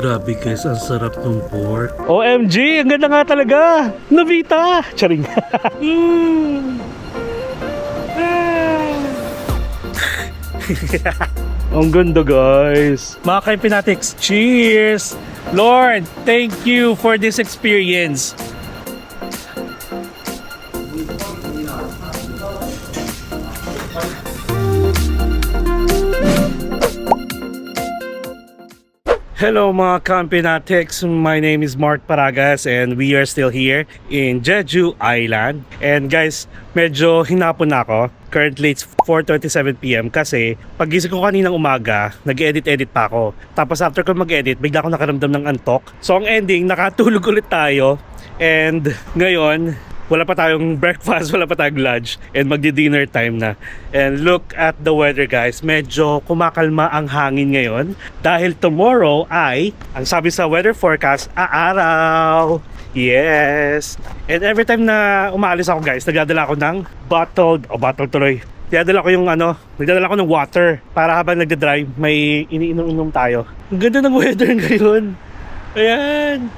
Grabe guys, ang sarap ng pork. OMG, ang ganda nga talaga. Novita. Charing. Ang ganda guys. Mga Kainpinatics, cheers! Lord, thank you for this experience. Hello mga Kainpinatics, my name is Mark Paragas and we are still here in Jeju Island. And guys, medyo hinapon na ako. Currently it's 4:27 PM kasi pagising ko kaninang umaga, nag-edit pa ako. Tapos after ko mag-edit, bigla ako nakaramdam ng antok. So ang ending, nakatulog ulit tayo. And ngayon, wala pa tayong breakfast, wala pa tayong lunch, and magdi-dinner time na. And look at the weather guys, medyo kumakalma ang hangin ngayon dahil tomorrow ay, ang sabi sa weather forecast, aaraw. Yes! And every time na umaalis ako guys, nagdadala ako ng nagdadala ko ng water para habang nagdadrive, may iniinom-inom tayo. Ang ganda ng weather ngayon. Ayan!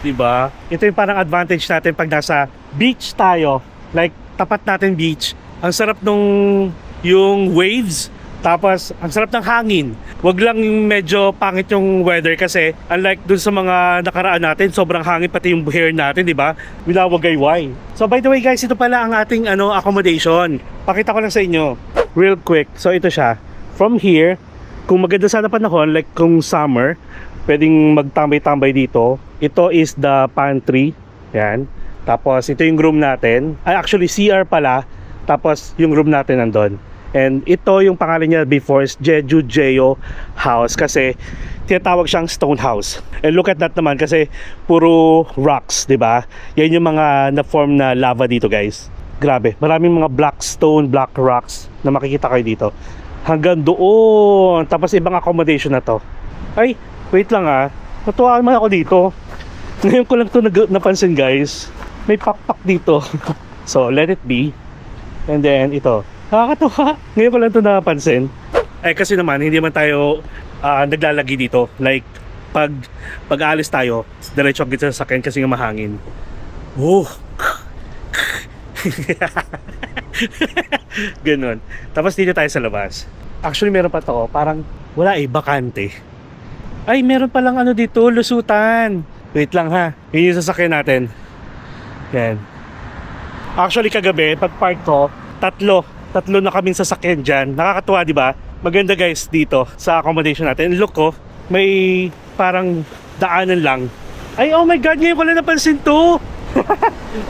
Diba? Ito yung parang advantage natin pag nasa beach tayo. Like, tapat natin beach. Ang sarap nung yung waves. Tapos, ang sarap ng hangin. Wag lang yung medyo pangit yung weather kasi unlike dun sa mga nakaraan natin, sobrang hangin pati yung hair natin, di ba? Winawagayway. So, by the way guys, ito pala ang ating accommodation. Pakita ko lang sa inyo. Real quick. So, ito siya. From here, kung maganda sana panahon, like kung summer, pwedeng magtambay-tambay dito. Ito is the pantry. Yan. Tapos ito yung room natin. Ay, actually CR pala. Tapos yung room natin nandun. And ito yung pangalan niya before is Jeju Jeyo House kasi tinatawag siyang stone house. And look at that naman kasi puro rocks, 'di ba? Yan yung mga na-form na lava dito, guys. Grabe, maraming mga black stone, black rocks na makikita kayo dito. Hanggang doon. Tapos ibang accommodation na to. Ay, wait lang natuwa naman ako dito. Ngayon ko lang ito napansin guys. May pakpak dito. So let it be. And then ito, nakakatuwa. Ngayon ko lang ito napansin. Eh kasi naman hindi man tayo naglalagi dito. Like pag aalis tayo, diretso agad sa sakyan kasi nga mahangin. Oh. Ganun. Tapos dito tayo sa labas. Actually meron pa to, parang wala bakante. Ay, meron palang dito, lusutan. Wait lang yun yung sasakyan natin. Yan. Actually kagabi, pag park ko, tatlo na kaming sasakyan dyan. Nakakatuwa, di ba? Maganda guys dito sa accommodation natin. Look may parang daanan lang. Ay, oh my God, ngayon ko lang napansin to.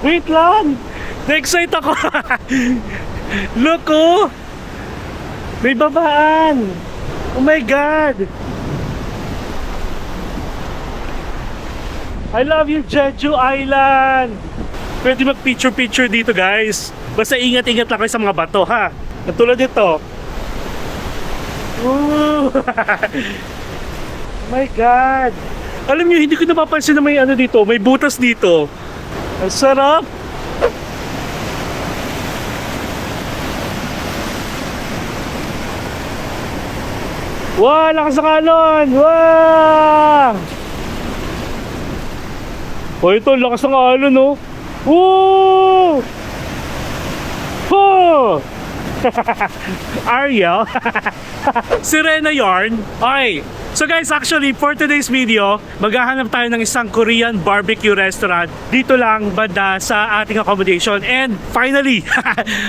Wait lang. Na-excite ako. Look may babaan. Oh my God. I love you, Jeju Island! Pwede mag-picture dito, guys. Basta ingat-ingat lang kayo sa mga bato, Katulad dito. Oh my God! Alam niyo, hindi ko napapansin na may dito. May butas dito. Ang sarap! Wow! Lakas ng alon! Wow! Oh, ito, lakas ng alon, Woo! Oh! Ariel. Sirena yarn. Okay. So guys, actually for today's video, maghahanap tayo ng isang Korean barbecue restaurant dito lang banda sa ating accommodation. And finally,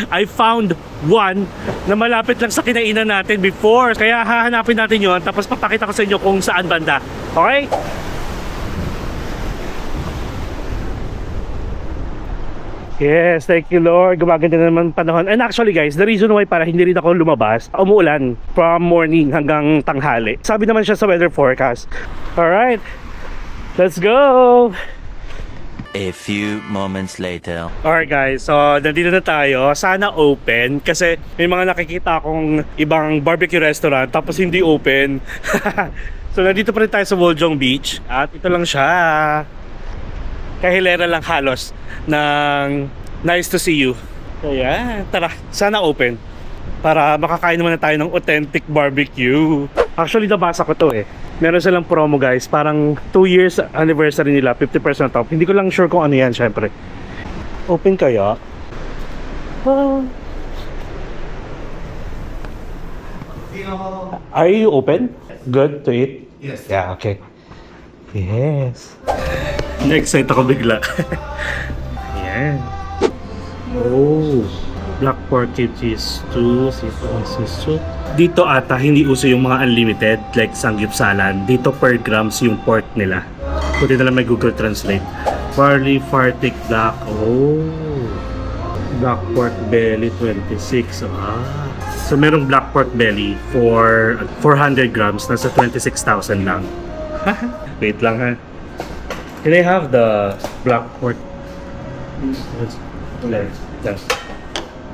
I found one na malapit lang sa kinainan natin before. Kaya hahanapin natin yon, tapos papakita ko sa inyo kung saan banda. Okay? Yes, thank you Lord. Gumaganda naman panahon. And actually guys, the reason why para hindi rin ako lumabas, umuulan from morning hanggang tanghali. Sabi naman siya sa weather forecast. Alright, let's go! A few moments later. Alright guys, so nandito na tayo. Sana open kasi may mga nakikita akong ibang barbecue restaurant tapos hindi open. So nandito pa rin tayo sa Woljong Beach at ito lang siya. Kahilera lang halos ng nice to see you. Ayan, tara, sana open para makakain naman na tayo ng authentic barbecue. Actually, nabasa ko to eh. Meron silang promo guys. Parang 2 years anniversary nila. 50% off. Hindi ko lang sure kung ano yan syempre. Open kaya? Are you open? Good to eat? Yes. Yeah, okay. Yes. Na-excite ako bigla. Yan. Oh. Black pork cheese stew, seafood soup. Dito ata hindi uso yung mga unlimited like sanggipsalan. Dito per grams yung pork nila. Buti na lang may Google Translate. Barley fartic black. Oh. Black pork belly 26. Ah. So merong black pork belly for 400 grams nasa 26,000 lang. Wait lang ha. Can I have the black pork? Yes.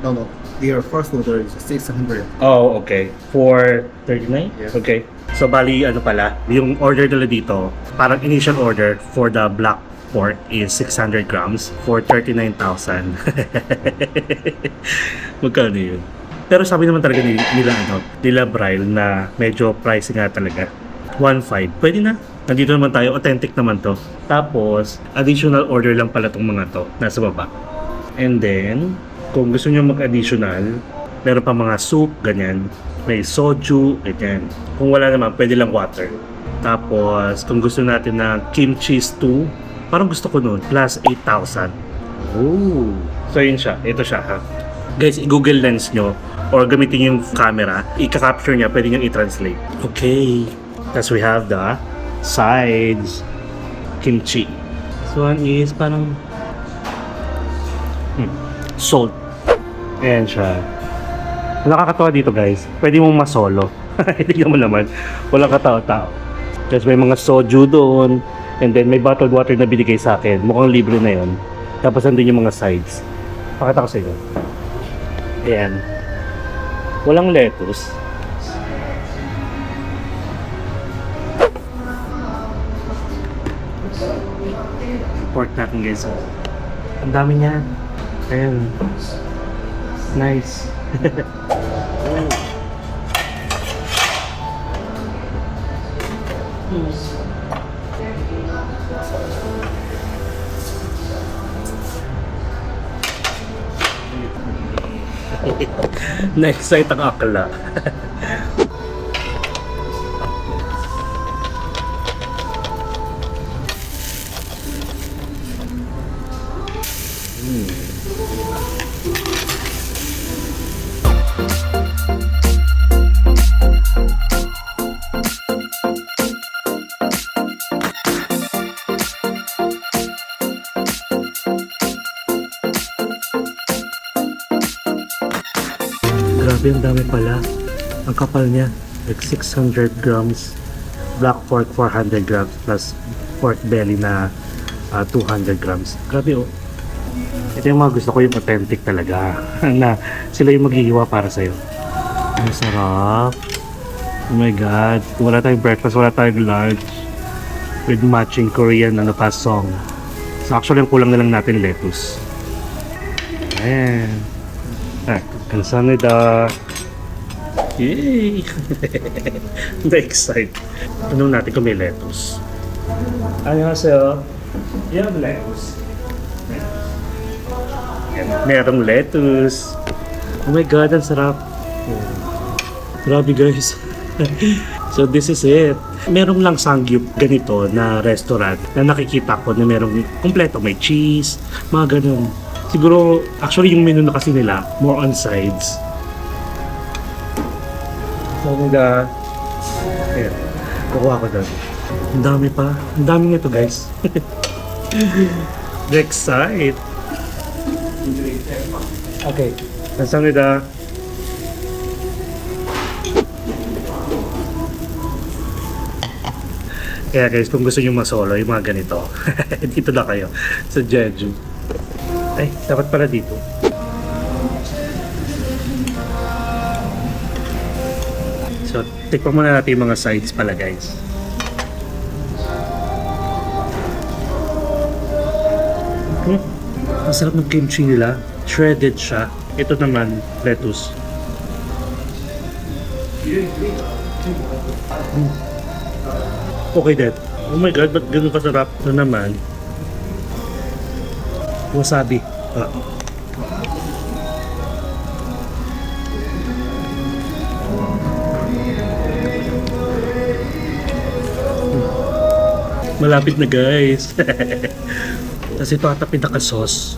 No. Their first order is 600. Oh, okay. For 39? Yes. Okay. So, bali, ano pala, yung order nila dito, parang initial order for the black pork is 600 grams for 39,000. Magkano yun? Pero sabi naman talaga nila Bryle na medyo pricey nga talaga. 1.5. Pwede na. Nandito naman tayo. Authentic naman to. Tapos, additional order lang pala tong mga to. Nasa baba. And then, kung gusto nyo mag-additional, meron pa mga soup, ganyan. May soju, ganyan. Kung wala naman, pwede lang water. Tapos, kung gusto natin na kimchi stew, parang gusto ko nun, plus 8,000. Ooh. So, yun siya. Ito siya, ha. Guys, i-google lens nyo or gamitin yung camera, i-capture niya, pwede nyo i-translate. Okay. Tapos we have the sides. Kimchi. So, one is parang salt. Ayan siya. Ang nakakatawa dito guys, pwede mong masolo. Tignan mo naman, walang katao-tao. Tapos may mga soju doon, and then may bottled water na binigay sa akin. Mukhang libre na yon. Tapos andun yung mga sides. Pakita ko sa inyo. Ayan. Walang lettuce. Pork natin guys. Ang dami niya. Ayan. Nice. Na-excite ang akla. Grabe, ang dami pala. Ang kapal niya. Like 600 grams. Black pork 400 grams plus pork belly na 200 grams. Grabe oh. Ito yung mga gusto ko, yung authentic talaga. Na sila yung maghihiwa para sa'yo. Ang sarap. Oh my God. Kung wala tayong breakfast, wala tayong lunch. With matching Korean pasong. So actually, ang kulang na lang natin lettuce. Ayan. 감사합니다. Yay! Na-excite. Tanong natin kung may lettuce. 안녕하세요. You have lettuce? Merong lettuce. Oh my God, ang sarap. Grabe guys. So this is it. Merong lang sangyup ganito na restaurant na nakikita ko na merong kompleto. May cheese, mga ganun. Siguro, actually yung menu na kasi nila, more on sides. So, ayan, kukuha ko doon. Ang dami pa. Ang dami nito guys. Next side. Okay. 감사합니다. Kaya guys, kung gusto nyo masolo, yung mga ganito, dito na kayo sa Jeju. Ay, dapat pala dito. So, tikpan muna natin yung mga sides pala guys. Ang sarap ng kimchi nila. Shredded siya. Ito naman, lettuce. Okay, Dad. Oh my God, ba't ganun kasarap na naman? Wasabi. Ah. Malapit na, guys. Kasi ito ata pinaka-sauce.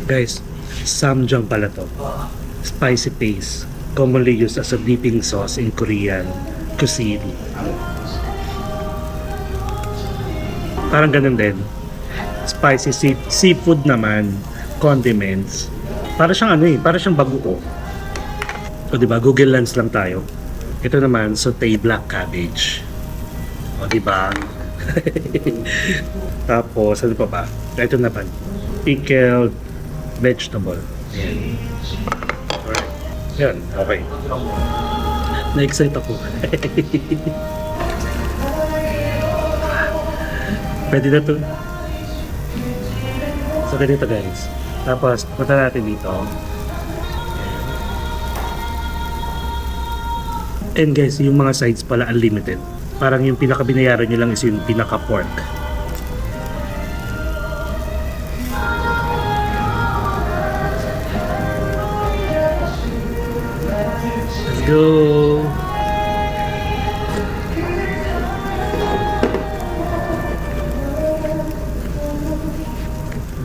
Guys, samjang pala to. Spicy paste. Commonly used as a dipping sauce in Korean cuisine. Parang ganun din. Spicy seafood naman. Condiments. Para siyang ano eh, para siyang baguo. O diba, Google Lens lang tayo. Ito naman, sauté black cabbage. O diba? Tapos, ano pa ba? Ito naman, pickled vegetable. Yan. Alright. Yan, okay. Na-excite ako. Pwede na to. So, ganito guys. Tapos, punta natin dito. And guys, yung mga sides pala unlimited. Parang yung pinaka-binayaran nyo lang is yung pinaka-pork. Let's go!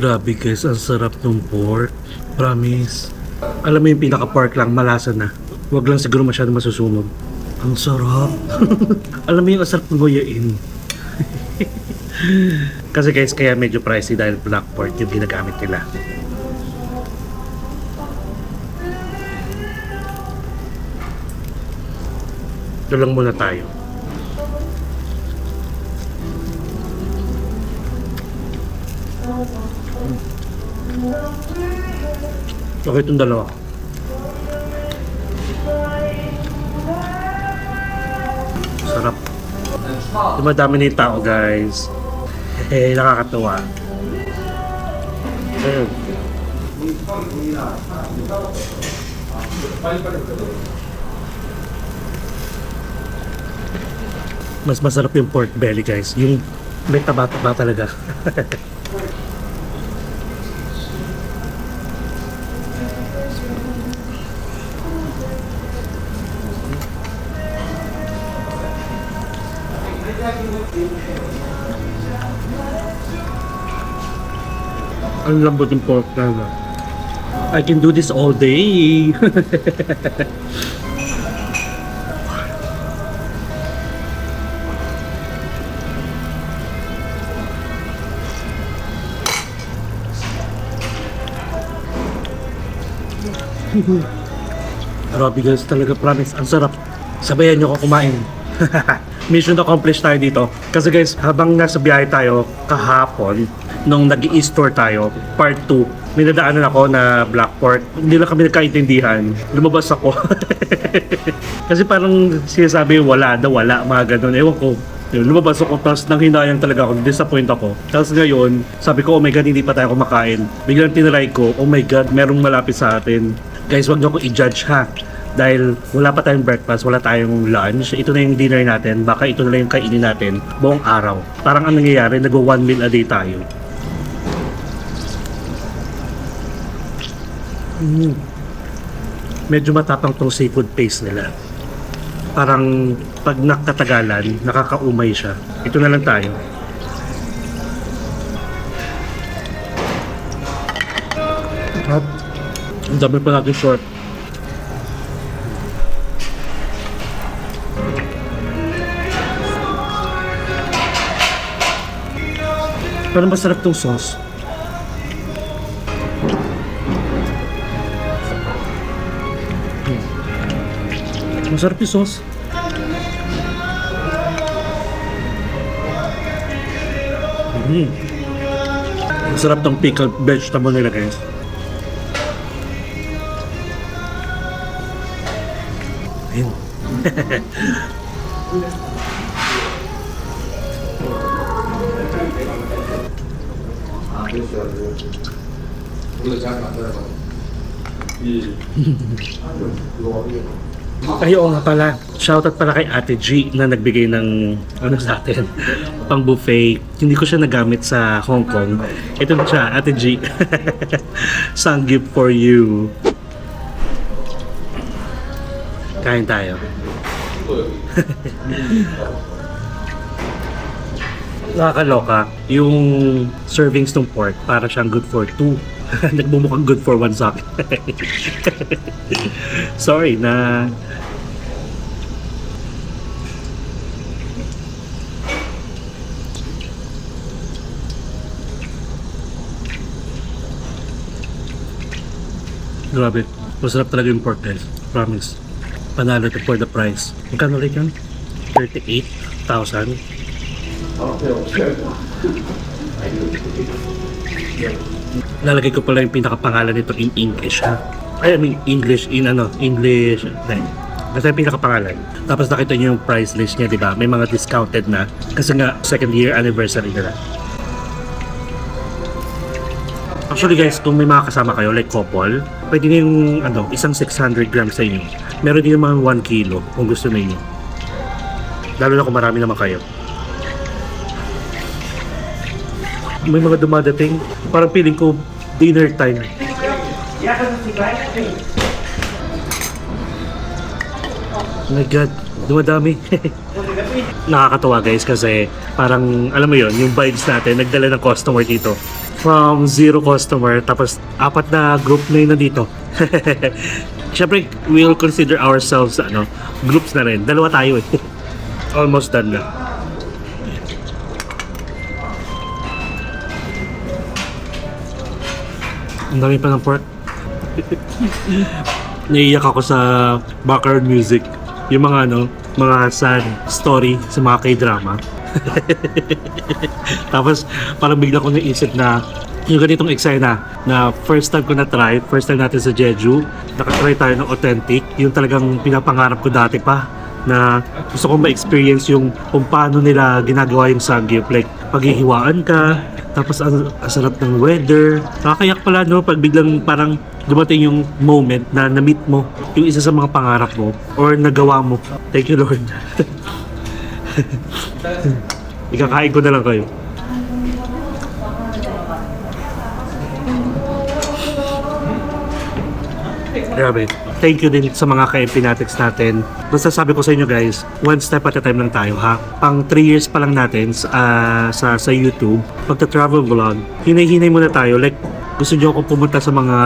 Grabe guys, ang sarap ng pork. Promise. Alam mo yung pinaka-pork lang, malasa na. Huwag lang siguro masyado masusunog. Ang sarap. Alam mo yung asarap ng nguyain. Kasi guys, kaya medyo pricey dahil black pork yung ginagamit nila. Ito lang muna tayo. Okay, itong dalawa. Sarap. Dumadami na yung tao, guys. Nakakatuwa. Ayun. Mas masarap yung pork belly, guys. Yung may taba-taba talaga. Ang lambot ng pork talaga. I can do this all day. Grabe guys, talaga promise, ang sarap. Sabayan nyo ako kumain. Mission accomplished tayo dito. Kasi guys, habang nasa biyahe tayo kahapon, nung nag-i-store tayo, part 2, may nadaanan ako na black pork. Hindi lang kami nagkaintindihan. Lumabas ako. Kasi parang sinasabi, wala daw, wala, mga ganun. Ewan ko. Yun, lumabas ako, tapos nanghinayang talaga ako, disappoint ako. Tapos ngayon, sabi ko, oh my God, hindi pa tayo kumakain. Biglang tinry ko, oh my God, merong malapit sa atin. Guys, wag niyo ako i-judge ha. Dahil wala pa tayong breakfast, wala tayong lunch. Ito na yung dinner natin. Baka ito na lang yung kainin natin buong araw. Parang ang nangyayari, nag-1 meal a day tayo. Medyo matapang tong seafood paste nila. Parang pag nakatagalan, nakakaumay siya. Ito na lang tayo. At ang dami pa natin short. Pero masarap tong sauce. Masarap yung sauce. Masarap tong pickled vegetable nila guys. Ayun. Ay, oo nga pala. Shoutout pala kay Ate G na nagbigay ng ano sa atin, pang buffet. Hindi ko siya nagamit sa Hong Kong. Ito na siya, Ate G. Some gift for you. Kain tayo. Nakakaloka. Yung servings ng pork, para siyang good for 2. Nagmumukhang good for 1 sa akin. Sorry na grabe. Masarap talaga yung pork guys. Promise. Panalo to for the price. Magkano ulit yun? 38,000. Lalagay ko pala yung pinakapangalan nito in English ha. I mean English in English. Basta yung pinakapangalan. Tapos nakita nyo yung price list niya, di ba? May mga discounted na. Kasi nga, second year anniversary nila. Actually guys, kung may mga kasama kayo, like couple, pwede na yung isang 600 grams sa inyo. Meron din naman 1 kilo kung gusto ninyo. Lalo na kung marami naman kayo. May mga dumadating, parang feeling ko dinner time. Oh my god, dumadami. Nakakatawa guys kasi parang alam mo yon yung vibes natin, nagdala ng customer dito. From 0 customer, tapos 4 na group na yun nandito. Siyempre, we'll consider ourselves groups na rin. 2 tayo eh. Almost done na. Ang dami pa ng pork. Naiiyak ako sa background music. Yung mga mga sad story sa mga K-drama. Tapos parang bigla ko naisip na yung ganitong eksena na first time ko na try, first time natin sa Jeju, nakatry tayo ng authentic, yung talagang pinapangarap ko dati pa na gusto kong ma-experience yung kung paano nila ginagawa yung samgyup, like paghihiwaan ka, tapos ang sarap ng weather. Nakakayak pala pag biglang parang dumating yung moment na na-meet mo yung isa sa mga pangarap mo or nagawa mo. Thank you Lord. Ikakain ko na lang kayo. Grabe. Thank you din sa mga ka-Empinatics natin. Basta sabi ko sa inyo guys, one step at a time lang tayo ha. Pang 3 years pa lang natin sa YouTube. Pagta-travel vlog, hinay-hinay muna tayo. Like, gusto nyo akong pumunta sa mga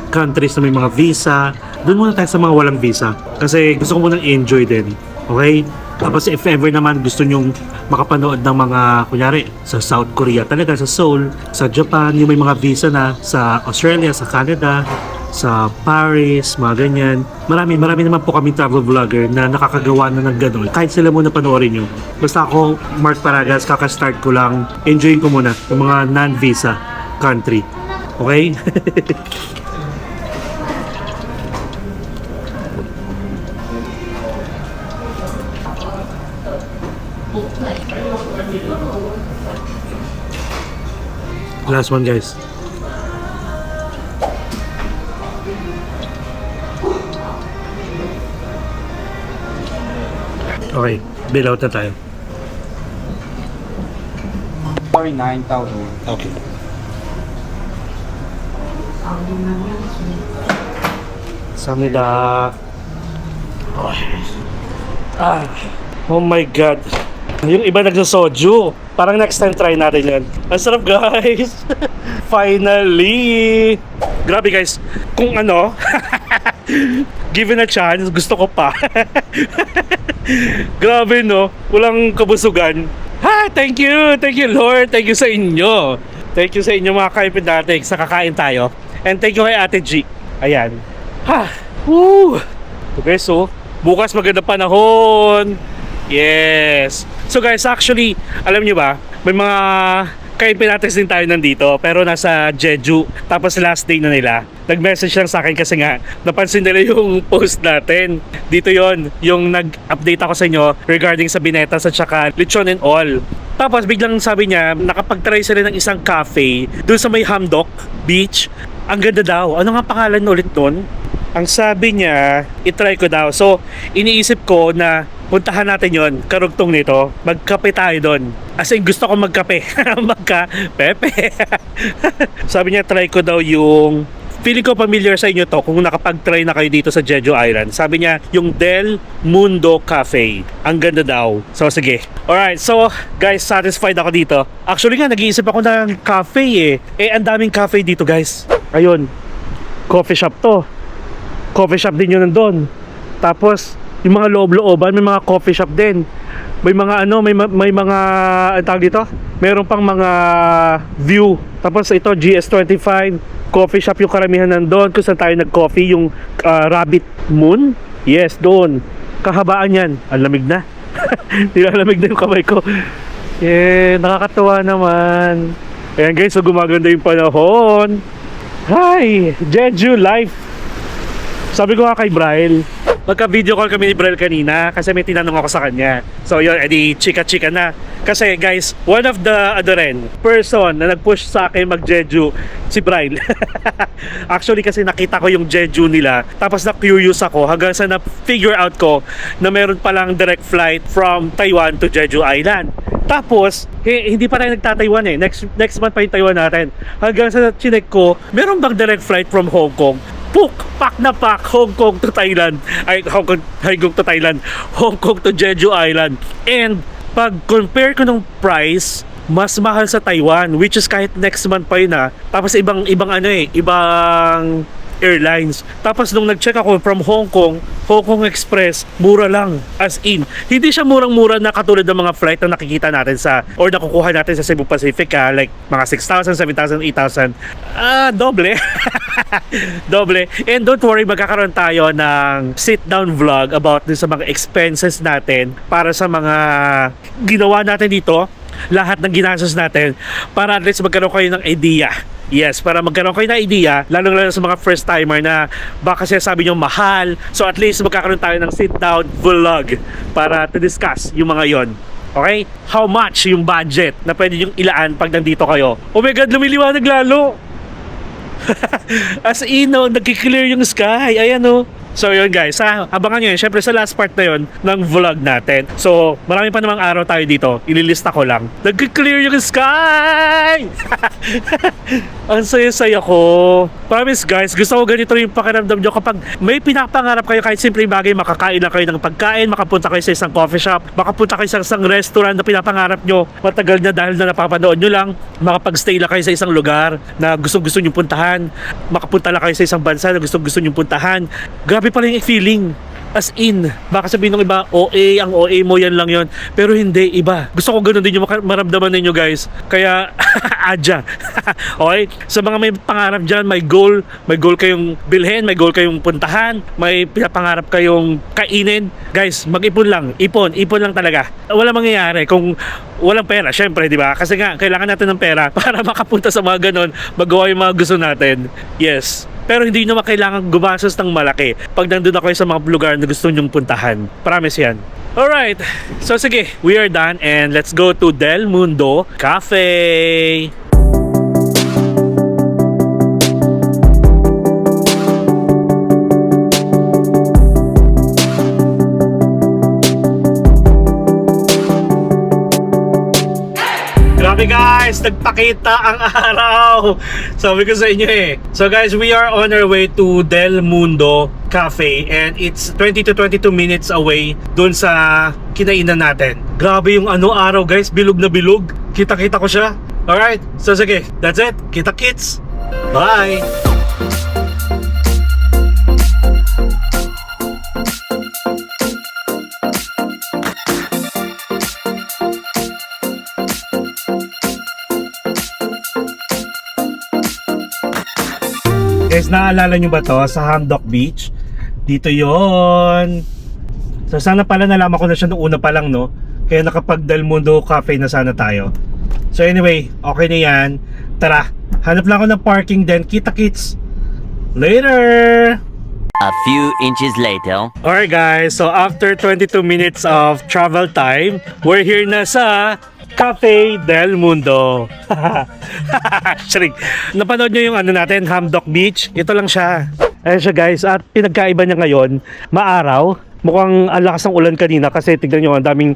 countries na may mga visa. Doon muna tayo sa mga walang visa. Kasi gusto ko munang enjoy din. Okay? Tapos if ever naman gusto nyong makapanood ng mga, kunyari, sa South Korea talaga, sa Seoul, sa Japan, yung may mga visa na, sa Australia, sa Canada, sa Paris, mga ganyan. Marami naman po kami travel vlogger na nakakagawa na ng gano'n. Kahit sila muna panoorin nyo. Basta ako, Mark Paragas, kakastart ko lang. Enjoyin ko muna yung mga non-visa country. Okay? Last one guys. Okay, bill out na tayo. 49,000. Okay. Samnida. Oh my god. Yung iba nagsasoju. Parang next time try natin yan. Ang sarap guys. Finally. Grabe guys. Kung given a chance, gusto ko pa. Grabe walang kabusugan. Thank you Lord, thank you sa inyo. Thank you sa inyo mga ka-Empinatics, sa kakain tayo. And thank you kay Ate G. Ayan. Woo. Okay, so bukas maganda panahon. Yes. So guys, actually, alam nyo ba, may mga ka-Empinatics din tayo nandito, pero nasa Jeju. Tapos last day na nila. Nag-message lang sa akin kasi nga napansin nila yung post natin. Dito yung nag-update ako sa inyo regarding sa binetas at saka lechon and all. Tapos biglang sabi niya, nakapag-try sila ng isang cafe doon sa may Hamdok Beach. Ang ganda daw. Ano nga pangalan ulit doon? Ang sabi niya, itry ko daw. So, iniisip ko na puntahan natin yon, karugtong nito. Magkape tayo doon. As in, gusto ko magkape. Magka-pepe. Sabi niya, try ko daw yung... Feeling ko familiar sa inyo to kung nakapag-try na kayo dito sa Jeju Island. Sabi niya, yung Del Mundo Cafe. Ang ganda daw. So, sige. Alright, so, guys, satisfied ako dito. Actually nga, nag-iisip ako ng cafe ang daming cafe dito, guys. Ayun. Coffee shop to. Coffee shop din yun nandun. Tapos, yung mga loob-looban, may mga coffee shop din. May mga may mga, ang tawag dito? Meron pang mga view. Tapos ito, GS25 coffee shop yung karamihan nandun. Kung saan tayo nag-coffee, yung Rabbit Moon. Yes, doon. Kahabaan yan. Ang lamig na. Nilalamig na yung kamay ko. Nakakatuwa naman. Ayan guys, so gumaganda yung panahon. Hi! Jeju Life! Sabi ko nga kay Braille, magka-video call kami ni Braille kanina kasi may tinanong ako sa kanya. So yun, edi chika-chika na. Kasi guys, one of the person na nag-push sa akin mag-Jeju, si Braille. Actually kasi nakita ko yung Jeju nila, tapos na-curious ako hanggang sa na-figure out ko na meron palang direct flight from Taiwan to Jeju Island. Tapos, hindi pa tayo nagta-Taiwan Next month pa yung Taiwan natin. Hanggang sa chinek ko, meron bang direct flight from Hong Kong? Pak na pak, Hong Kong to Thailand. Hong Kong to Thailand. Hong Kong to Jeju Island. And pag compare ko ng price, mas mahal sa Taiwan, which is kahit next month pa yun Tapos ibang airlines. Tapos nung nag-check ako from Hong Kong Express, mura lang. As in, hindi siya murang-mura na katulad ng mga flight na nakikita natin or nakukuha natin sa Cebu Pacific like mga 6,000, 7,000, 8,000. Doble. Doble. And don't worry, magkakaroon tayo ng sit-down vlog about din sa mga expenses natin para sa mga ginawa natin dito, lahat ng ginastos natin, para at least magkaroon kayo ng idea. Yes, para magkaroon kayo ng idea, lalo sa mga first timer na baka sabi nyo mahal. So at least magkakaroon tayo ng sit-down vlog para to discuss yung mga yon. Okay? How much yung budget na pwede yung ilaan pag nandito kayo? Oh my God, lumiliwanag lalo! As in, nagki-clear yung sky. Ayan So yun guys, abangan nyo yun. Syempre sa last part na yun ng vlog natin. So marami pa namang araw tayo dito. Ililista ko lang. Nag-clear yung sky! Ang saya-saya ko. Promise guys, gusto ko ganito yung pakiramdam nyo kapag may pinapangarap kayo kahit simpleng bagay, makakain lang kayo ng pagkain, makapunta kayo sa isang coffee shop, makapunta kayo sa isang restaurant na pinapangarap nyo, matagal na dahil na napapanood nyo lang, makapag-stay lang kayo sa isang lugar na gusto nyo puntahan, makapunta lang kayo sa isang bansa na gusto nyo puntahan. Grabe pala yung feeling. As in, baka sabihin ng iba, ang OA mo, yan lang yon. Pero hindi, iba. Gusto ko ganun din yung maramdaman ninyo guys. Kaya, adya. Okay? Sa mga may pangarap dyan, may goal kayong bilhin, may goal kayong puntahan, may pinapangarap kayong kainin. Guys, mag-ipon lang. Ipon lang talaga. Wala mangyayari kung walang pera, syempre, di ba? Kasi nga, kailangan natin ng pera para makapunta sa mga ganon, magawa yung mga gusto natin. Yes. Pero hindi naman kailangan gumastos ng malaki pag nandun na kayo sa mga lugar na gusto nyong puntahan. Promise yan. Alright, so sige, we are done and let's go to Del Mundo Cafe. Grabe guys, nagpakita ang araw. Sabi ko sa inyo So guys, we are on our way to Del Mundo Cafe and it's 20 to 22 minutes away dun sa kinainan natin. Grabe yung araw guys, bilog na bilog. Kita-kita ko siya. Alright, so sige, that's it. Kita-kits. Bye! Guys, naalala nyo ba to sa Hamdok Beach? Dito yon. So sana pala nalaman ko na siya noong una pa lang Kaya nakapag Del Mundo Cafe na sana tayo. So anyway, okay na yan. Tara, hanap lang ako ng parking then kita-kits. Later! A few inches later. Alright guys, so after 22 minutes of travel time, we're here na sa Cafe Del Mundo. Napanood nyo yung natin, Hamdok Beach? Ito lang siya. Ayan siya guys, at pinagkaiba niya ngayon, maaraw. Mukhang ang lakas ng ulan kanina kasi tignan nyo, ang daming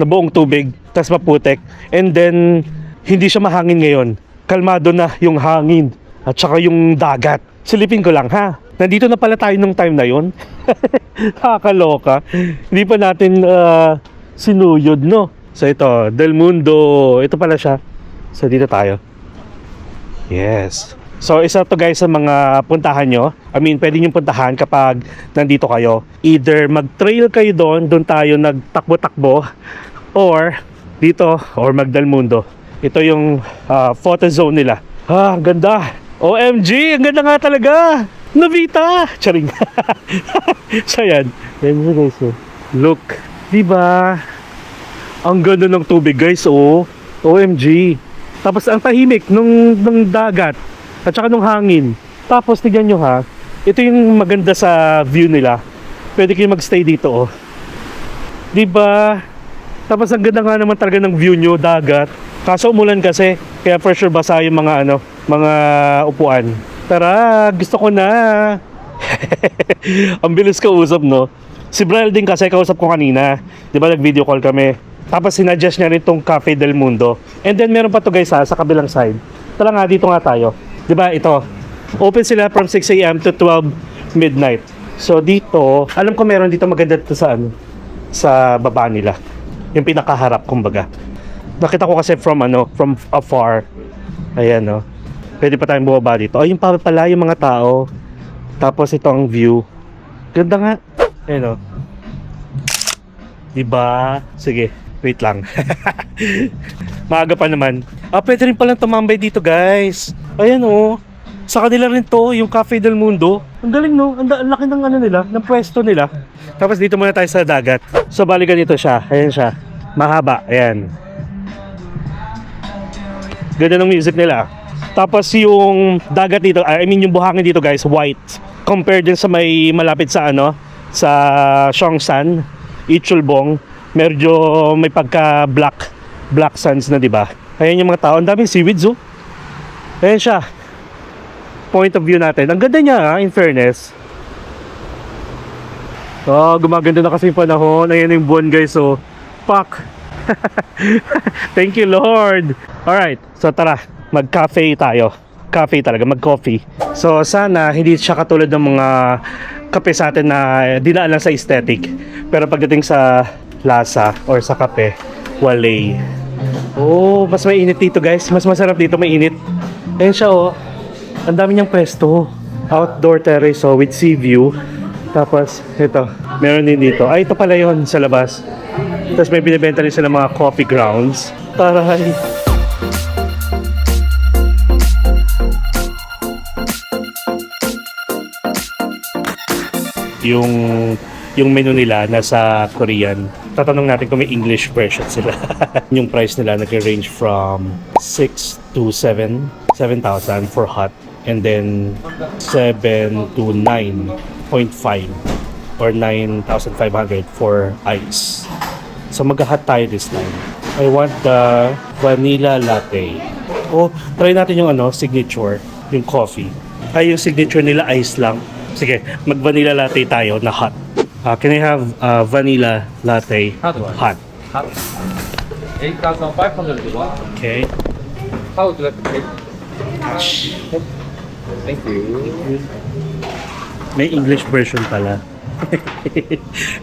nabuong tubig, tas maputek. And then, hindi siya mahangin ngayon. Kalmado na yung hangin at saka yung dagat. Silipin ko lang ha. Nandito na pala tayo nung time na yon. Nakakaloka. Hindi pa natin sinuyod, no? So ito, Del Mundo. Ito pala siya. So dito tayo. Yes. So isa to guys sa mga puntahan nyo. I mean, pwede nyo puntahan kapag nandito kayo. Either mag-trail kayo doon tayo nagtakbo-takbo. Or dito, or mag-Del Mundo. Ito yung photo zone nila. Ganda. OMG, ang ganda nga talaga. Novita. Charing. So yan. Yan guys. Look. Diba? Ang ganda ng tubig guys, oh. OMG. Tapos ang tahimik nung dagat at saka nung hangin. Tapos tignan nyo ha. Ito yung maganda sa view nila. Pwede kayo magstay dito, oh. Diba? Tapos ang ganda nga naman talaga ng view nyo, dagat. Kaso umulan kasi, kaya for sure basa yung mga mga upuan. Tara, gusto ko na. Ang bilis kausap, no? Si Brian din kasi kausap ko kanina. Di ba nag-video call kami? Tapos sinadjust niya rin tong Cafe Del Mundo. And then meron pa to guys sa kabilang side. Tara nga, dito nga tayo. Di ba ito? Open sila from 6 a.m. to 12 midnight. So dito, alam ko meron dito maganda dito sa sa baba nila. Yung pinakaharap kumbaga. Nakita ko kasi from afar. Ayan, no. Pwede pa tayong bumaba dito. Yung pa pala yung mga tao. Tapos ito ang view. Ganda nga. Ayan, no. Diba? Sige, wait lang. Maaga pa naman. Pwede rin palang tumambay dito, guys. Ayan, oh. Sa kanila rin to, yung Cafe Del Mundo. Ang galing, no? Ang laki ng nila, ng pwesto nila. Tapos dito muna tayo sa dagat. So, balikan dito siya. Ayan siya. Mahaba. Ayan. Ganda ng music nila. Tapos yung dagat dito, I mean yung buhangin dito guys, white. Compared din sa may malapit sa sa Songsan, Ichulbong, medyo may pagka black sands na, 'di ba? Ayan yung mga tao, ang daming seaweeds, oh. Ayan siya. Point of view natin. Ang ganda niya, in fairness. Gumaganda na kasi yung panahon. Ayan yung buwan guys, oh. Pak. Thank you Lord. Alright, so tara, mag-cafe tayo. Cafe talaga, mag-coffee. So sana hindi siya katulad ng mga kape sa atin na dinaan lang sa aesthetic. Pero pagdating sa lasa or sa kape, wale. Oh, mas may init dito guys. Mas masarap dito, may init. Ayan siya, oh. Ang dami niyang pwesto. Outdoor terrace, oh, with sea view. Tapos ito, meron din dito. Ito pala yon sa labas. Tapos may binibenta rin sila mga coffee grounds. Taray! Yung menu nila nasa Korean. Tatanong natin kung may English version sila. Yung price nila nag-range from 6 to 7,000 for hot. And then 7 to 9.5 or 9,500 for ice. So mag-hot tayo this time. I want the vanilla latte. Oh, try natin yung signature, yung coffee. Yung signature nila ice lang. Sige, mag-vanilla latte tayo na hot. Can I have vanilla latte Hot one. hot? Hot. 8,500 won. Okay. How would you like to take? Thank you. May English version pala.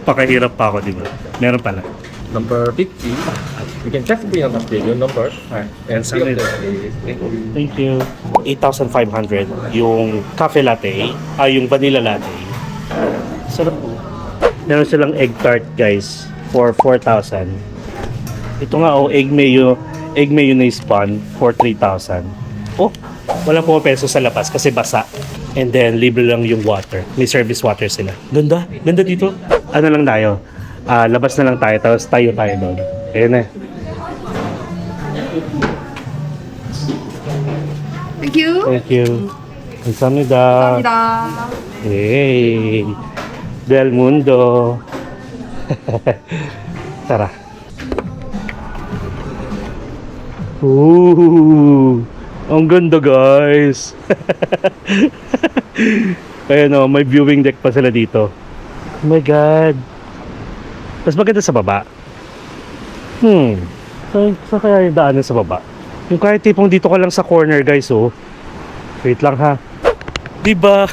Pakahirap pa ako, di ba? Meron pala. Number 50. You can check the your number. And see Solid. the Thank you. Thank you. 8,500 yung cafe latte, yung vanilla latte. Sarap po. Meron silang egg tart guys for 4,000. Ito nga egg mayonnaise bun for 3,000. Oh, walang peso sa labas kasi basa. And then libre lang yung water. May service water sila. Ganda, ganda dito. Ano lang tayo? Labas na lang tayo tapos tayo doon. Ayan na. Thank you. Thank you. 감사합니다. 감사합니다. Hey, Del Mundo. Tara. Ooh. Ang ganda guys. Ayan o, may viewing deck pa sila dito. Oh my god. Mas maganda sa baba. Sa kaya yung daanan sa baba? Yung kahit tipong dito ka lang sa corner guys oh. Wait lang ha. Diba?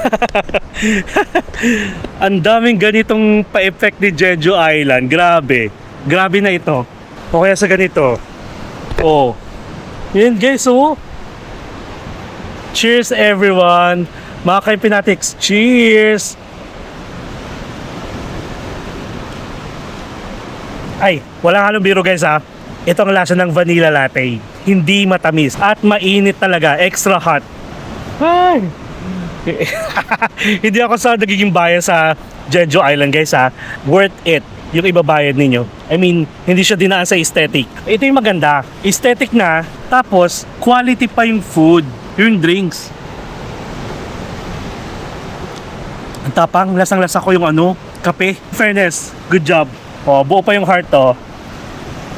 Ang daming ganitong pa-effect ni Jeju Island. Grabe. Grabe na ito. O kaya sa ganito. Oh. Yan guys oh. Cheers everyone. Mga Kaipinatics. Cheers. Ay, walang halong biro guys ha. Ito ang lasa ng vanilla latte. Hindi matamis. At mainit talaga. Extra hot. Ay. Hindi ako sa nagiging bias sa Jeju Island guys ha. Worth it yung ibabayad ninyo. I mean, hindi siya dinaan sa aesthetic. Ito yung maganda. Aesthetic na, tapos quality pa yung food, yung drinks. Ang tapang, lasang-lasa ko yung kape. Fairness, good job. Oh, buo pa yung heart to.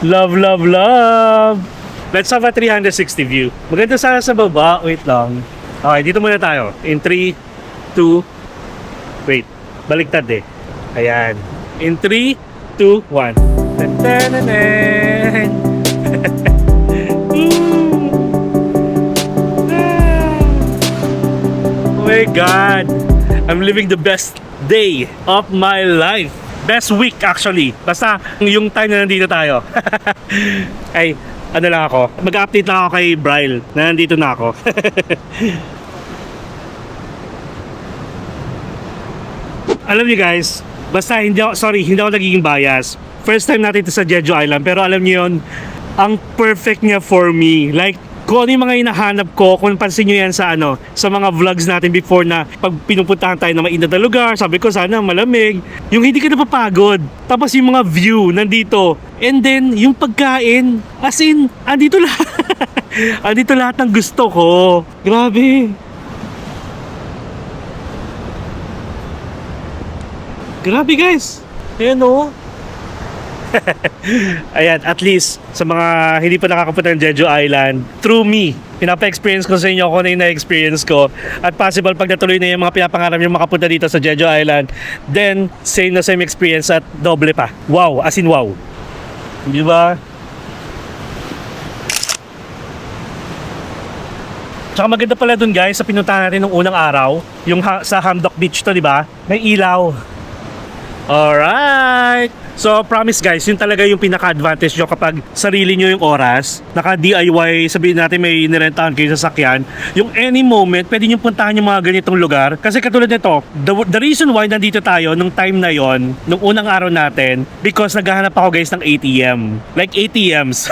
Love, love, love. Let's have a 360 view. Maganda sana sa baba. Wait lang. Okay, dito muna tayo. In 3, 2, wait. Baliktad eh. Ayan. In 3, 2, 1. Tan-tan-tan-tan. Oh my God. I'm living the best day of my life. Best week actually. Basta yung time na nandito tayo. Ay, ano lang ako. Mag-update lang ako kay Bryle na nandito na ako. Alam niyo guys, basta hindi ako nagiging bias. First time natin ito sa Jeju Island, pero alam niyo yun, ang perfect niya for me. Like, kung ano yung mga hinahanap ko, kung pansin nyo yan sa sa mga vlogs natin before na pag pinupuntahan tayo na mainit na lugar, sabi ko sana malamig, yung hindi ka napapagod, tapos yung mga view nandito, and then yung pagkain, as in, andito lahat. Andito lahat ng gusto ko. Grabe. Grabe guys. Ayan o. Ayan, at least sa mga hindi pa nakakapunta ng Jeju Island, through me, pinapa-experience ko sa inyo kung ano yung na-experience ko. At possible pag natuloy na yung mga pinapangarap yung makapunta dito sa Jeju Island, then same na same experience at doble pa. Wow, as in wow. Di ba? Tsaka maganda pala dun guys, sa pinuntahan natin nung unang araw, yung sa Hamdok Beach to, di ba? May ilaw. Alright! So, promise guys, yun talaga yung pinaka-advantage nyo kapag sarili nyo yung oras. Naka-DIY, sabihin natin may nirentahan kayo sa sakyan. Yung any moment, pwede nyo puntahan yung mga ganitong lugar. Kasi katulad nito, the reason why nandito tayo nung time na yon, nung unang araw natin, because naghahanap ako guys ng ATM. Like ATMs.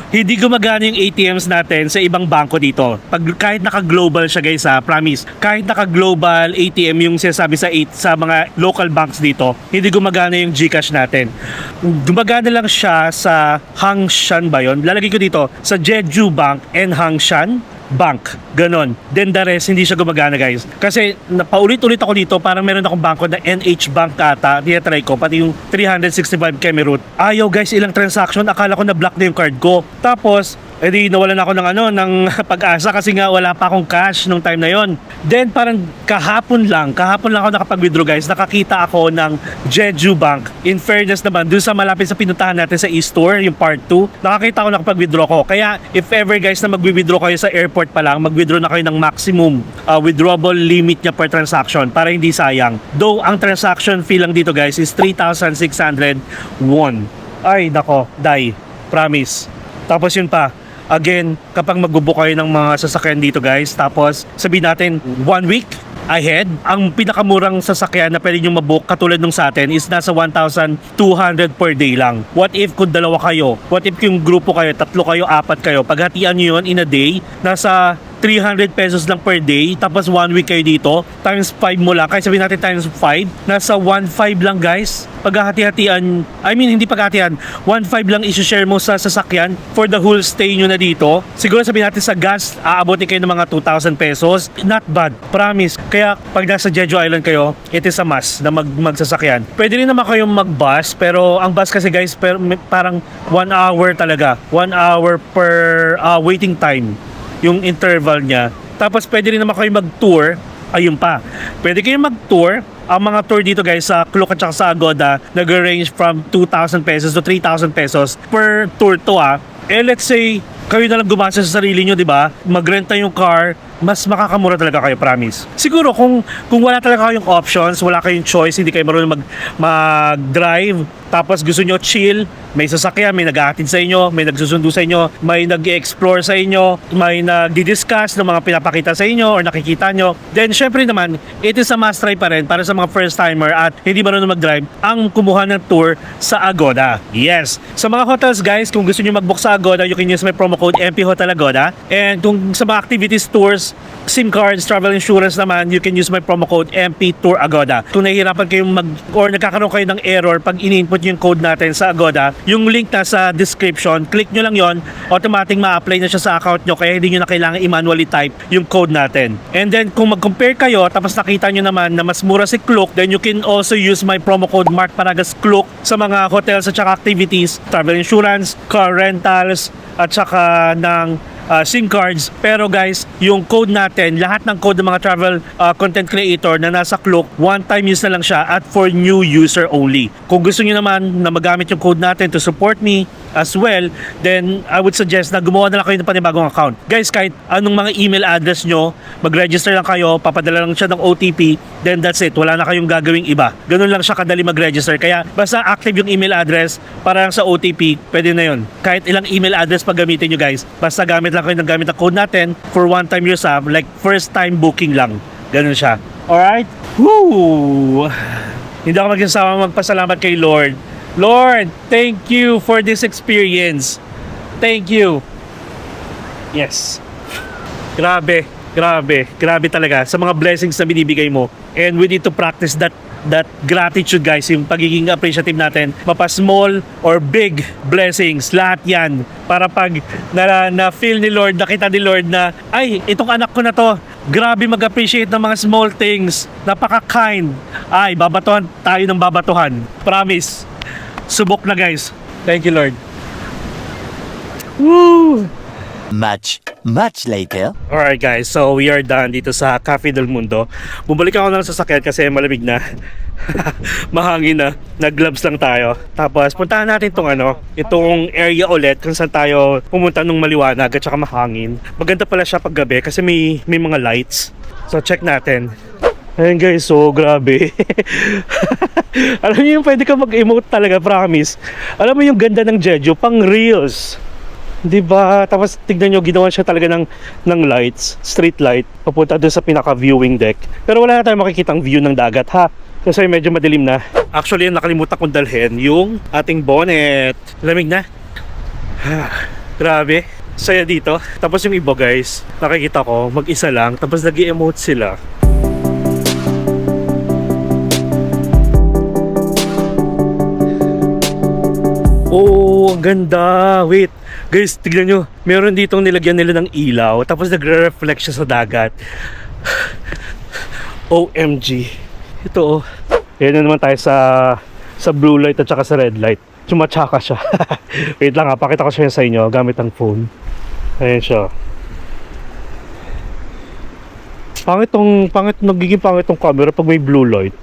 Hindi gumagana yung ATMs natin sa ibang bangko dito. Kahit naka-global siya guys ha, promise. Kahit naka-global ATM yung sinasabi sa mga local banks dito, hindi gumagana yung GCash natin. Gumagana lang siya sa Hangshan ba yun? Lalagay ko dito sa Jeju Bank and Hangshan Bank. Ganon. Then the rest, hindi siya gumagana guys. Kasi paulit-ulit ako dito, parang meron akong bangko na NH Bank ata. Tinatry ko, pati yung 365 Kemerut. Ayaw guys, ilang transaction, akala ko na-block na yung card ko. Tapos, edi nawalan ako ng pag-asa kasi nga wala pa akong cash nung time na yon. Then parang kahapon lang ako nakapag-withdraw guys. Nakakita ako ng Jeju Bank. In fairness naman, dun sa malapit sa pinuntahan natin sa e-store, yung part 2, nakakita ako nakapag-withdraw ko. Kaya if ever guys na mag-withdraw kayo sa airport pa lang, mag-withdraw na kayo ng maximum withdrawable limit niya per transaction para hindi sayang. Though ang transaction fee lang dito guys is 3,600 won. Ay nako, die. Promise. Tapos yun pa, again, kapag magbubook kayo ng mga sasakyan dito guys, tapos sabihin natin 1 week ahead, ang pinakamurang sasakyan na pwede nyo mabook katulad nung sa atin is nasa 1,200 per day lang. What if kung dalawa kayo? What if yung grupo kayo, 3 kayo, 4 kayo? Paghatian nyo yun in a day, nasa 300 pesos lang per day, tapos 1 week kayo dito, times 5 mo lang, kaya sabihin natin times 5, nasa 1.5 lang guys. Paghati-hatian, I mean hindi paghatian, 1.5 lang isi-share mo sa sasakyan for the whole stay nyo na dito. Siguro sabihin natin sa gas, aabotin kayo ng mga 2,000 pesos. Not bad, promise. Kaya pag nasa Jeju Island kayo, it is a must na magsasakyan. Pwede rin naman kayong mag-bus, pero ang bus kasi guys, parang 1 hour talaga. 1 hour per waiting time. yung interval niya. Tapos pwede rin naman kayo mag-tour. Ayun pa. Pwede kayo mag-tour. Ang mga tour dito guys sa Klook at saka sa Agoda nag-range from 2,000 pesos to 3,000 pesos per tour to let's say kayo na lang gumasa sa sarili nyo, di ba? Magrenta yung car, mas makakamura talaga kayo, promise. Siguro kung wala talaga kayong options, wala kayong choice, hindi kayo marunong mag-drive, tapos gusto nyo chill, may sasakyan, may nag-ahatid sa inyo, may nagsusundo sa inyo, may nag-explore sa inyo, may nagdi-discuss ng mga pinapakita sa inyo or nakikita nyo, then syempre naman, it is a must try pa rin para sa mga first timer at hindi marunong mag-drive ang kumuha ng tour sa Agoda. Yes! Sa mga hotels guys, kung gusto nyo mag-book sa Agoda, you can use my promo code MP Hotel Agoda. And kung sa mga activities, tours, SIM cards, travel insurance naman, you can use my promo code MP Tour Agoda. Kung nahihirapan kayong or nagkakaroon kayo ng error pag ini-input yung code natin sa Agoda, yung link na sa description, click nyo lang yon, automatic ma-apply na siya sa account nyo kaya hindi nyo na kailangan i-manually type yung code natin. And then kung mag-compare kayo tapos nakita nyo naman na mas mura si Klook, then you can also use my promo code Mark Paragas Klook sa mga hotels at saka activities, travel insurance, car rentals, at saka ng SIM cards. Pero guys, yung code natin, lahat ng code ng mga travel content creator na nasa Klook, one time use na lang siya at for new user only. Kung gusto niyo naman na magamit yung code natin to support me as well, then I would suggest na gumawa na lang kayo ng panibagong account. Guys, kahit anong mga email address nyo, mag-register lang kayo, papadala lang siya ng OTP, then that's it. Wala na kayong gagawing iba. Ganun lang siya kadali mag-register. Kaya basta active yung email address para lang sa OTP, pwede na yun. Kahit ilang email address pag gamitin nyo guys, basta gamit lang kayo ng gamit ang code natin for one time use like first time booking lang. Ganun siya. Alright? Woo! Hindi ako magsasawa magpasalamat kay Lord. Lord, thank you for this experience. Thank you. Yes. Grabe talaga sa mga blessings na binibigay mo. And we need to practice that gratitude guys, yung pagiging appreciative natin, mapa small or big blessings, lahat yan para pag na-feel ni Lord, nakita ni Lord na ay, itong anak ko na to, grabe mag-appreciate ng mga small things, napaka-kind, ay, babatuhan tayo ng babatuhan, promise. Subok na guys. Thank you Lord. Woo! Much later. Alright guys, so we are done dito sa Cafe del Mundo. Bumalik ako na lang sa sakyan kasi malamig na. Mahangin na. Nag-gloves lang tayo. Tapos puntahan natin itong area ulit kung saan tayo pumunta nung maliwanag at saka mahangin. Maganda pala siya pag gabi kasi may mga lights. So check natin. Ayan guys, so grabe. Alam niyo yung pwede ka mag-emote talaga, promise. Alam mo yung ganda ng Jeju, pang reels. Diba? Tapos tignan nyo, ginawa siya talaga ng lights, street light, papunta doon sa pinaka-viewing deck. Pero wala na tayong makikitang view ng dagat ha, kasi medyo madilim na. Actually, nakalimutan kong dalhin yung ating bonnet. Lamig na. Grabe, saya dito. Tapos yung iba guys, nakikita ko, mag-isa lang, tapos nag-i-emote sila. Oh, ang ganda. Wait. Guys, tignan nyo. Meron ditong nilagyan nila ng ilaw. Tapos nagre-reflect siya sa dagat. OMG. Ito oh. Ayan na naman tayo sa blue light at saka sa red light. Chumatsaka siya. Wait lang ha. Pakita ko siya sa inyo gamit ang phone. Ayan siya. Nagiging pangit tong camera pag may blue light.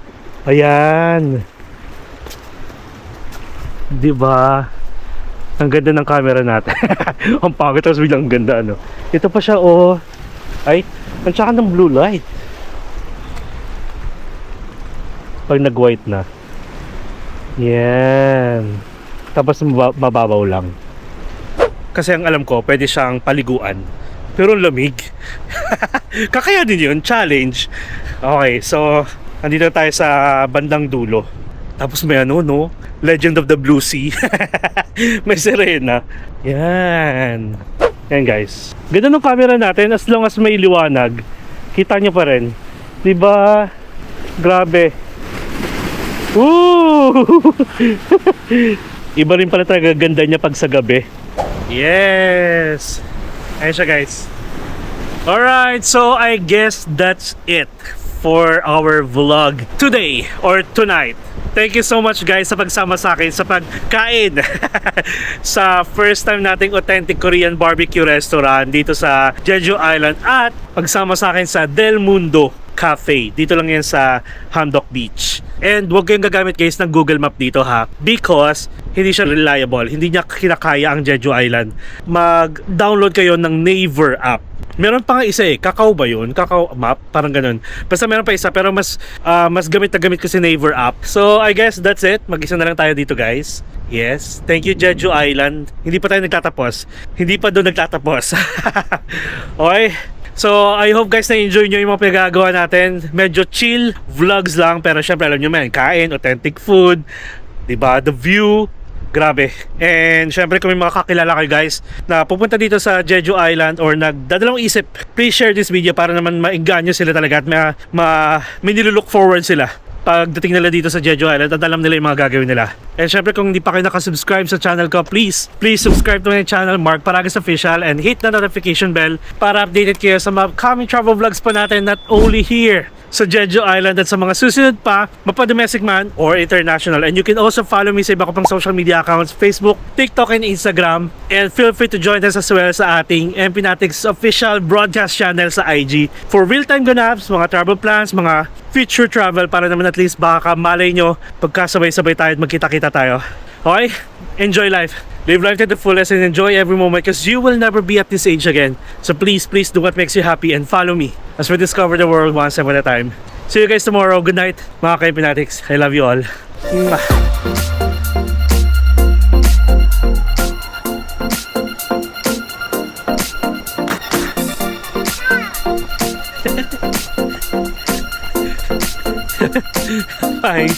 Ayan. Diba? Ang ganda ng camera natin. Ang pangit tapos biglang ganda Ito pa siya oh. Ay, ang tsaka ng blue light. Pag nag-white na. Yan. Tapos mababaw lang. Kasi ang alam ko, pwede siyang paliguan. Pero lamig. Kakayanin yun, challenge. Okay, so andito tayo sa bandang dulo. Tapos may Legend of the Blue Sea. May sirena. Yan. Yan guys. Ganda ng camera natin as long as may liwanag. Kita nyo pa rin. Diba? Grabe. Woo! Iba rin pala talaga ganda niya pag sa gabi. Yes! Ayan siya guys. Alright, so I guess that's it for our vlog today or tonight. Thank you so much guys sa pagsama sa akin sa pagkain sa first time nating authentic Korean barbecue restaurant dito sa Jeju Island at pagsama sa akin sa Del Mundo Cafe. Dito lang yan sa Hamdok Beach. And huwag kayong gagamit guys ng Google Map dito ha, because hindi siya reliable. Hindi niya kinakaya ang Jeju Island. Mag-download kayo ng Naver app. Meron pa nga isa eh, Kakao ba yun? Kakao map? Parang ganun. Basta meron pa isa pero mas gamit na gamit ko si Naver app. So I guess that's it. Mag-isa na lang tayo dito guys. Yes, thank you Jeju Island. Hindi pa tayo nagtatapos. Hindi pa doon nagtatapos. Okay? So I hope guys na enjoy nyo yung mga pinagagawa natin. Medyo chill vlogs lang pero syempre alam nyo man, kain, authentic food, diba? The view, grabe. And syempre kung may mga kakilala kayo guys na pupunta dito sa Jeju Island or nagdadalawang isip, please share this video para naman maingganyo sila talaga at may nilulook forward sila pagdating nila dito sa Jeju Island at alam nila yung mga gagawin nila. And syempre kung hindi pa kayo nakasubscribe sa channel ko, please subscribe to my channel, Mark Paragas Official, and hit the notification bell para updated kayo sa mga upcoming travel vlogs pa natin, not only here sa Jeju Island at sa mga susunod pa, mapa-domestic man or international. And you can also follow me sa iba ko pang social media accounts, Facebook, TikTok, and Instagram. And feel free to join us as well sa ating MP Natics official broadcast channel sa IG for real-time ganaps, mga travel plans, mga future travel para naman at least baka malay nyo pagkasabay-sabay tayo at magkita-kita tayo. Okay? Enjoy life. Live life to the fullest and enjoy every moment because you will never be at this age again. So please do what makes you happy and follow me as we discover the world one step at a time. See you guys tomorrow. Good night, mga ka-MP Natics. I love you all. Mwah. Bye.